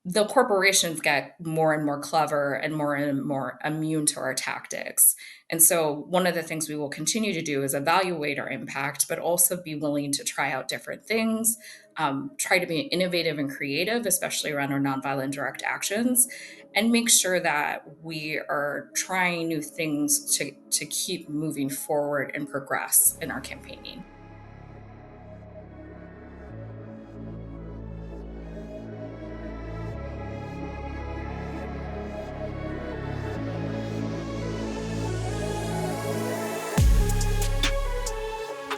the corporations get more and more clever and more immune to our tactics. And so, one of the things we will continue to do is evaluate our impact, but also be willing to try out different things, try to be innovative and creative, especially around our nonviolent direct actions, and make sure that we are trying new things to keep moving forward and progress in our campaigning.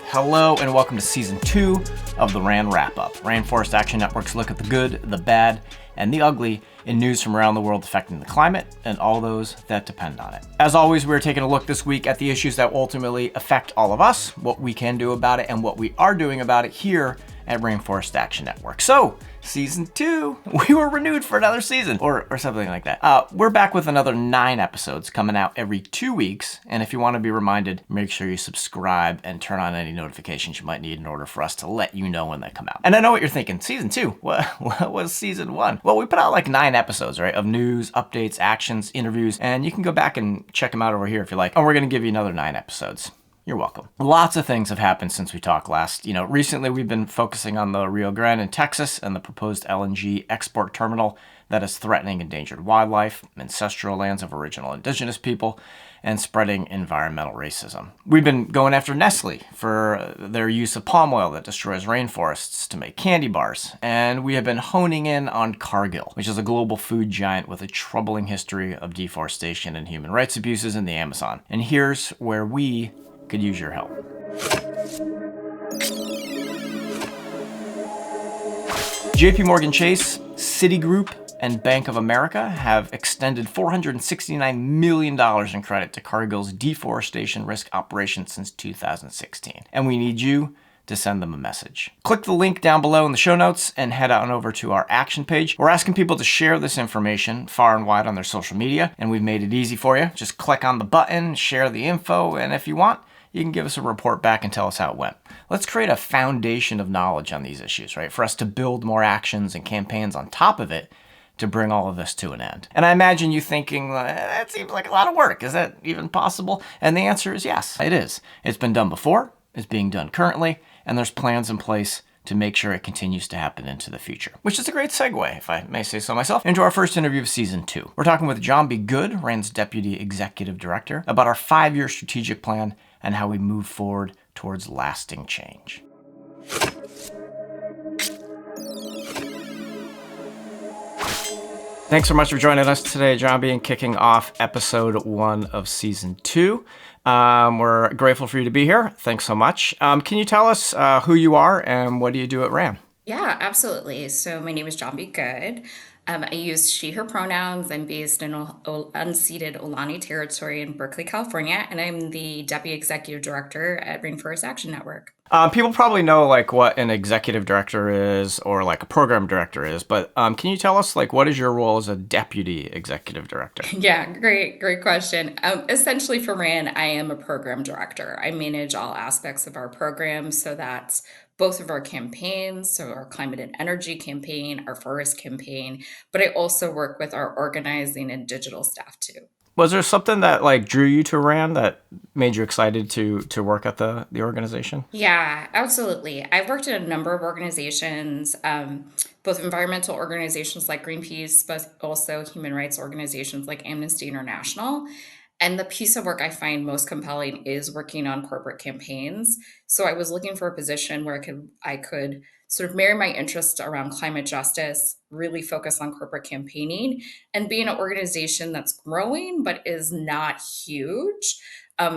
Hello and welcome to Season 2 of the RAN Wrap-Up, Rainforest Action Network's look at the good, the bad, and the ugly in news from around the world affecting the climate and all those that depend on it. As always, we're taking a look this week at the issues that ultimately affect all of us, what we can do about it, and what we are doing about it here at Rainforest Action Network. So, Season 2, we were renewed for another season, or something like that. We're back with another 9 episodes coming out every 2 weeks, and if you want to be reminded, make sure you subscribe and turn on any notifications you might need in order for us to let you know when they come out. And I know what you're thinking, Season 2, what was Season 1? Well, we put out like 9 episodes, right, of news, updates, actions, interviews, and you can go back and check them out over here if you like, and we're going to give you another 9 episodes. You're welcome. Lots of things have happened since we talked last. Recently we've been focusing on the Rio Grande in Texas and the proposed LNG export terminal that is threatening endangered wildlife, ancestral lands of original indigenous people, and spreading environmental racism. We've been going after Nestle for their use of palm oil that destroys rainforests to make candy bars. And we have been honing in on Cargill, which is a global food giant with a troubling history of deforestation and human rights abuses in the Amazon. And here's where we could use your help. JP Morgan Chase, Citigroup, and Bank of America have extended $469 million in credit to Cargill's deforestation risk operation since 2016. And we need you to send them a message. Click the link down below in the show notes and head on over to our action page. We're asking people to share this information far and wide on their social media, and we've made it easy for you. Just click on the button, share the info, and if you want, you can give us a report back and tell us how it went. Let's create a foundation of knowledge on these issues, right? For us to build more actions and campaigns on top of it to bring all of this to an end. And I imagine you thinking, that seems like a lot of work. Is that even possible? And the answer is yes, it is. It's been done before, it's being done currently, and there's plans in place to make sure it continues to happen into the future. Which is a great segue, if I may say so myself, into our first interview of Season 2. We're talking with Njambi Good, RAN's Deputy Executive Director, about our 5-year strategic plan and how we move forward towards lasting change. Thanks so much for joining us today, Njambi, and kicking off episode 1 of Season 2. We're grateful for you to be here. Thanks so much. Can you tell us who you are and what do you do at RAN? Yeah, absolutely. So my name is Njambi Good. I use she, her pronouns. I'm based in unceded Ohlone territory in Berkeley, California, and I'm the Deputy Executive Director at Rainforest Action Network. People probably know like what an executive director is or like a program director is, but can you tell us like what is your role as a deputy executive director? Yeah, great question. Essentially for RAN, I am a program director. I manage all aspects of our program, so that's both of our campaigns, so our climate and energy campaign, our forest campaign, but I also work with our organizing and digital staff too. Was there something that like drew you to RAN that made you excited to work at the organization? Yeah, absolutely. I've worked at a number of organizations, both environmental organizations like Greenpeace, but also human rights organizations like Amnesty International. And the piece of work I find most compelling is working on corporate campaigns. So I was looking for a position where I could sort of marry my interests around climate justice, really focus on corporate campaigning, and be in an organization that's growing but is not huge.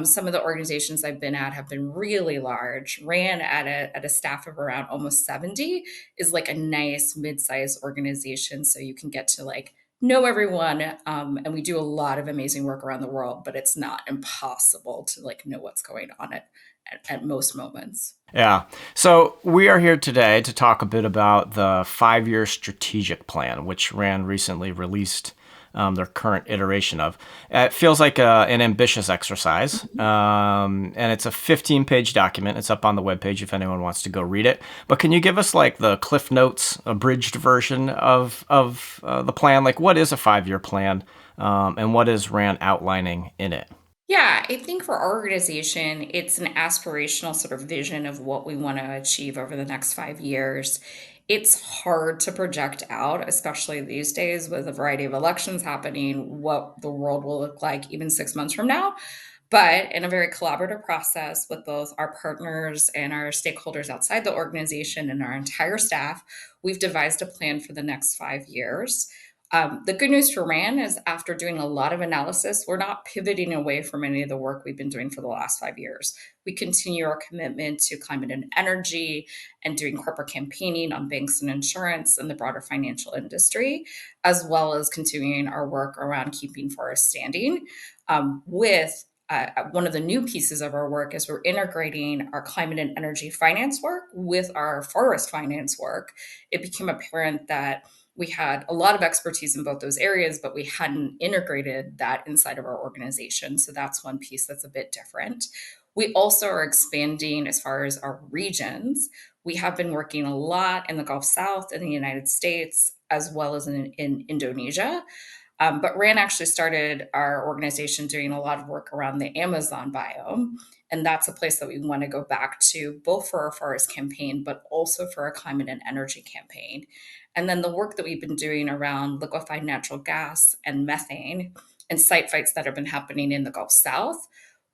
Some of the organizations I've been at have been really large. Ran at a staff of around almost 70 is like a nice mid-sized organization, so you can get to like know everyone, and we do a lot of amazing work around the world, but it's not impossible to like know what's going on at most moments. Yeah. So we are here today to talk a bit about the 5-year strategic plan, which RAN recently released their current iteration of. It feels like an ambitious exercise, and it's a 15-page document. It's up on the webpage if anyone wants to go read it. But can you give us like the Cliff Notes, abridged version of the plan? Like, what is a 5-year plan, and what is RAND outlining in it? Yeah, I think for our organization, it's an aspirational sort of vision of what we want to achieve over the next 5 years. It's hard to project out, especially these days with a variety of elections happening, what the world will look like even 6 months from now. But in a very collaborative process with both our partners and our stakeholders outside the organization and our entire staff, we've devised a plan for the next 5 years. The good news for RAN is after doing a lot of analysis, we're not pivoting away from any of the work we've been doing for the last 5 years. We continue our commitment to climate and energy and doing corporate campaigning on banks and insurance and the broader financial industry, as well as continuing our work around keeping forests standing. With One of the new pieces of our work is we're integrating our climate and energy finance work with our forest finance work. It became apparent that we had a lot of expertise in both those areas, but we hadn't integrated that inside of our organization. So that's one piece that's a bit different. We also are expanding as far as our regions. We have been working a lot in the Gulf South in the United States, as well as in Indonesia. But RAN actually started our organization doing a lot of work around the Amazon biome. And that's a place that we want to go back to, both for our forest campaign, but also for our climate and energy campaign. And then the work that we've been doing around liquefied natural gas and methane and site fights that have been happening in the Gulf South,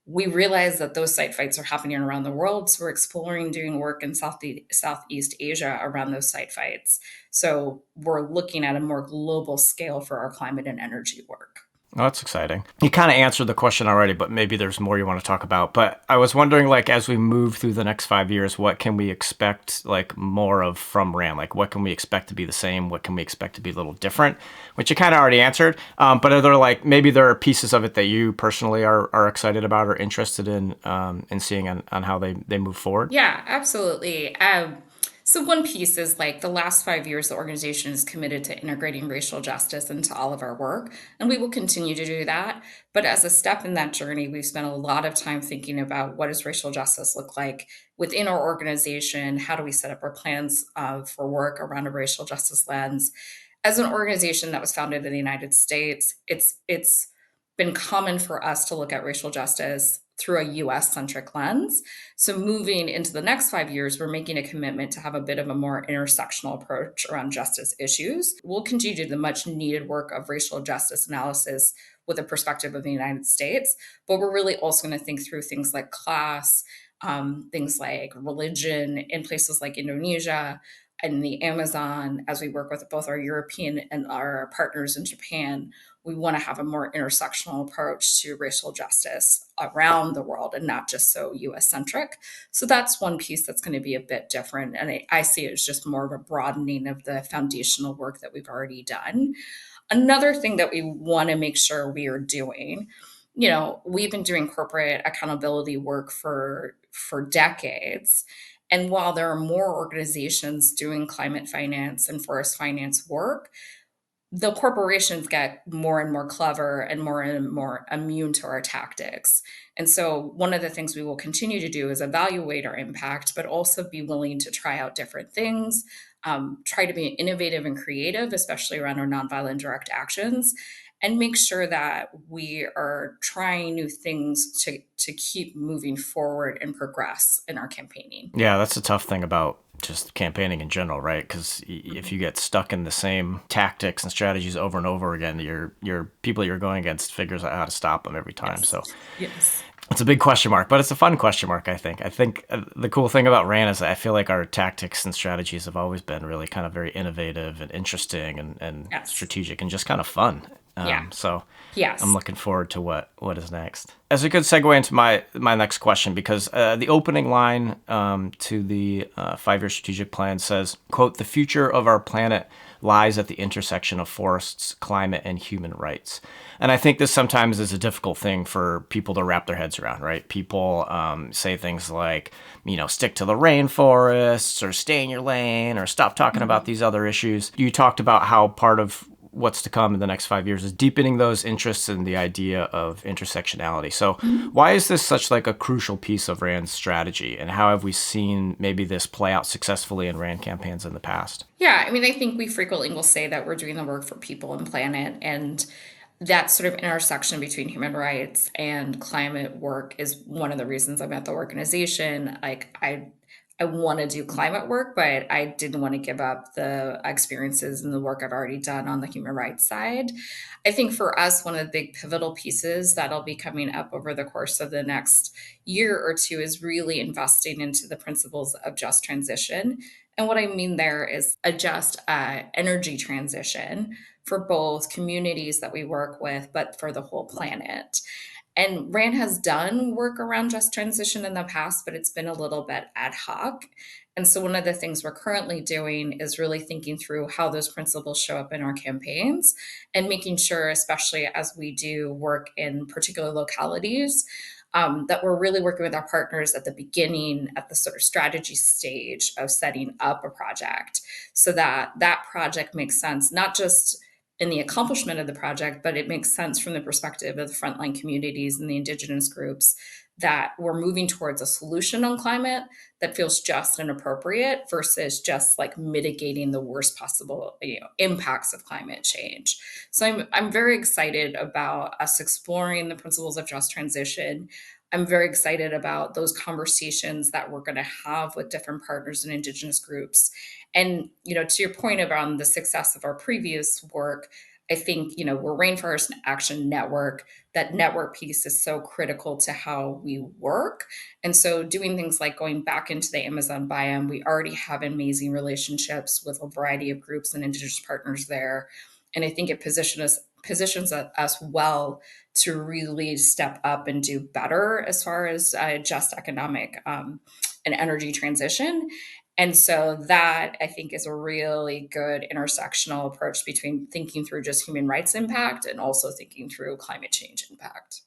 we realize that those site fights are happening around the world. So we're exploring doing work in Southeast Asia around those site fights. So we're looking at a more global scale for our climate and energy work. Oh, that's exciting. You kind of answered the question already, but maybe there's more you want to talk about. But I was wondering, like, as we move through the next 5 years, what can we expect, like, more of from RAN? Like, what can we expect to be the same? What can we expect to be a little different? Which you kind of already answered. But are there, like, maybe there are pieces of it that you personally are excited about or interested in seeing on how they move forward? Yeah, absolutely. So one piece is like the last 5 years, the organization is committed to integrating racial justice into all of our work, and we will continue to do that. But as a step in that journey, we've spent a lot of time thinking about what does racial justice look like within our organization? How do we set up our plans for work around a racial justice lens? As an organization that was founded in the United States, it's been common for us to look at racial justice through a US centric lens. So, moving into the next 5 years, we're making a commitment to have a bit of a more intersectional approach around justice issues. We'll continue to do the much needed work of racial justice analysis with a perspective of the United States, but we're really also going to think through things like class, things like religion in places like Indonesia and the Amazon, as we work with both our European and our partners in Japan. We want to have a more intersectional approach to racial justice around the world and not just so US centric. So that's one piece that's going to be a bit different. And I see it as just more of a broadening of the foundational work that we've already done. Another thing that we want to make sure we are doing, we've been doing corporate accountability work for decades. And while there are more organizations doing climate finance and forest finance work, the corporations get more and more clever and more immune to our tactics. And so, one of the things we will continue to do is evaluate our impact, but also be willing to try out different things, try to be innovative and creative, especially around our nonviolent direct actions, and make sure that we are trying new things to keep moving forward and progress in our campaigning. Yeah, that's a tough thing about just campaigning in general, right? Because if you get stuck in the same tactics and strategies over and over again, your people you're going against figures out how to stop them every time. Yes. So Yes. it's a big question mark, but it's a fun question mark, I think. I think the cool thing about RAN is that I feel like our tactics and strategies have always been really kind of very innovative and interesting and Yes. strategic and just kind of fun. Yeah. So I'm Yes. looking forward to what is next. As a good segue into my next question, because the opening line to the 5-year strategic plan says, quote, "The future of our planet lies at the intersection of forests, climate, and human rights." And I think this sometimes is a difficult thing for people to wrap their heads around, right? People say things like, stick to the rainforests or stay in your lane or stop talking about these other issues. You talked about how part of what's to come in the next 5 years is deepening those interests in the idea of intersectionality. So Mhm. why is this such like a crucial piece of Rand's strategy, and how have we seen maybe this play out successfully in Rand campaigns in the past? Yeah, I mean, I think we frequently will say that we're doing the work for people and planet, and that sort of intersection between human rights and climate work is one of the reasons I'm at the organization. Like, I want to do climate work, but I didn't want to give up the experiences and the work I've already done on the human rights side. I think for us, one of the big pivotal pieces that'll be coming up over the course of the next year or two is really investing into the principles of just transition. And what I mean there is a just energy transition for both communities that we work with, but for the whole planet. And RAND has done work around just transition in the past, but it's been a little bit ad hoc. And so, one of the things we're currently doing is really thinking through how those principles show up in our campaigns and making sure, especially as we do work in particular localities, that we're really working with our partners at the beginning, at the sort of strategy stage of setting up a project, so that that project makes sense, not just in the accomplishment of the project, but it makes sense from the perspective of the frontline communities and the indigenous groups that we're moving towards a solution on climate that feels just and appropriate versus just like mitigating the worst possible impacts of climate change. So I'm very excited about us exploring the principles of just transition. I'm very excited about those conversations that we're going to have with different partners and indigenous groups. And, to your point around the success of our previous work, I think, we're Rainforest Action Network. That network piece is so critical to how we work. And so doing things like going back into the Amazon biome, we already have amazing relationships with a variety of groups and indigenous partners there. And I think it positions us well to really step up and do better as far as just economic and energy transition. And so that I think is a really good intersectional approach between thinking through just human rights impact and also thinking through climate change impact.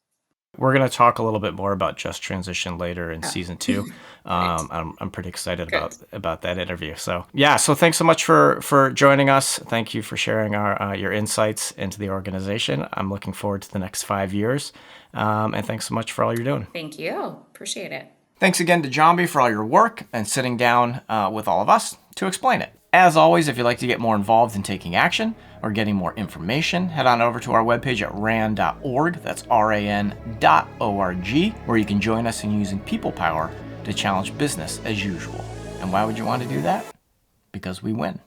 We're going to talk a little bit more about just transition later in Yeah. season two. Great. I'm pretty excited Good. about that interview. So yeah, so thanks so much for joining us. Thank you for sharing your insights into the organization. I'm looking forward to the next 5 years, and thanks so much for all you're doing. Thank you. Appreciate it. Thanks again to Njambi for all your work and sitting down with all of us to explain it. As always, if you'd like to get more involved in taking action or getting more information, head on over to our webpage at ran.org. That's ran.org, where you can join us in using people power to challenge business as usual. And why would you want to do that? Because we win.